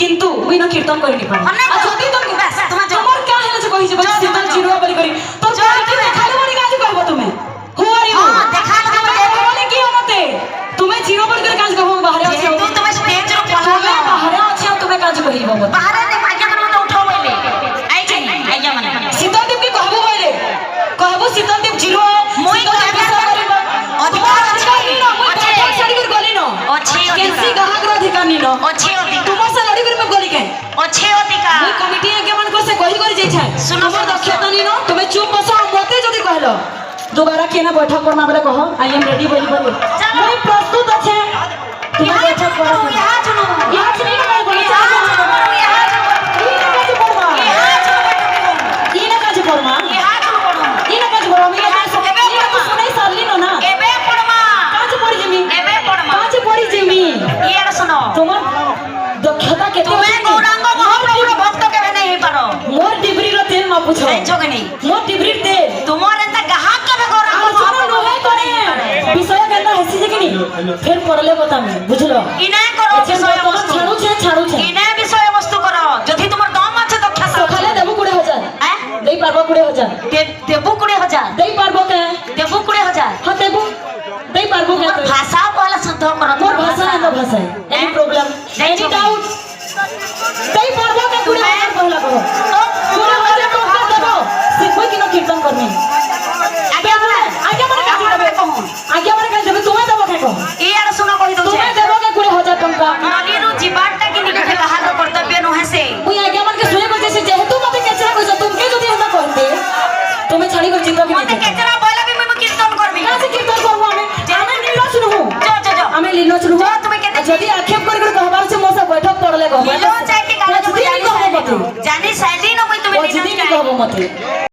কিন্তু মুই না কীর্তন করি নি পারে আর যদি তুমি বাস তোমার কা হেলে যে কইছে বল শীতল চিরুয়া বলি করি তোর কি দেখালো বলি কাজ করব তুমি হু আর ইউ দেখালো বলে কি হতে তুমি চিরো বলি করে কাজ করব বাহারে আছো তুমি স্টেজ র পলালে বাহারে আছো তুমি কাজ করিব মত বাহারে দে আজ্ঞা মানে মতে উঠাও বইলে আজ্ঞা মানে শীতল দেব কি কহবো বইলে কহবো শীতল দেব চিরো মই অধিকার আছে ছাড়ি করে গলি ন আছে কেসি গাহকর অধিকার নি ন আছে অধিকার তোমার সে লড়ি করে গলি কে আছে অধিকার মই কমিটি আগে মান কো সে কহি করে যাই ছাই তোমার দক্ষতা নি ন তুমি চুপ বসো মতে যদি কহলো दोबारा केना बैठक करना बेले कहो आई एम रेडी बोली बोली मैं प्रस्तुत আছে তুমি बैठक করো यहाँ चलो यहाँ से नहीं ना बोली यहाँ चलो ई ना काज परमा यहाँ चलो ई ना काज परमा मैं सुनाई सारली ना एबे पड़मा काज पड़ी जमी एबे पड़मा काज पड़ी जमी ये सुनो তোমার দক্ষতা কেতে তুমি গৌরাঙ্গ মহাপ্রভুর ভক্ত কেবে নাই পারো মোর ডিবরি র তেল না পুছো এই যোগে নাই মোর ডিবরি তেল তোমার এত গাহক কেবে গৌরাঙ্গ মহাপ্রভু করে বিষয় কেন হেসি যে কিনি ফের পড়লে बतामी বুঝলো ইনা করো বিষয় বস্তু ছাড়ু ছে ইনা বিষয় বস্তু করো যদি তোমার দম আছে দক্ষতা সকালে দেবু 20000 হ্যাঁ দেই পারবো 20000 দেবু 20000 দেই পারবো কে দেবু 20000 হ্যাঁ দেবু দেই পারবো কে ভাষা বলা শুদ্ধ করো মোর ভাষা না ভাষা এনি প্রবলেম এনি ডাউট দেই পারবো কে 20000 কহলা করো তো 20000 টাকা দেবো শিখবই কিনো কীর্তন করনি আগে মানে কাজ দেবে আগে মানে কাজ দেবে তুমি দেবো কে কহ এই আর শুনো কই দউছে তুমি দেবো কে 20000 টাকা মনিরু জীবনটা কি নিকটে বাহার কর্তব্য নহে সে মুই আগে মানে শুয়ে কইছে সে যেহেতু মতে কেচরা কইছ তুমি যদি এটা কইতে তুমি ছাড়ি কই চিন্তা মতে কি কেচরা বইলা বি মই কীর্তন করবি কাছে কীর্তন করব আমি নীল শুনু যো আমি লীল শুনু তুমি কেতে যদি আক্ষেপ করে করে কহবার সে মোসা বৈঠক পড়লে কহবা নীল চাইতে কালে তুমি জানি সাইলি ন কই তুমি ও যদি কহব মতে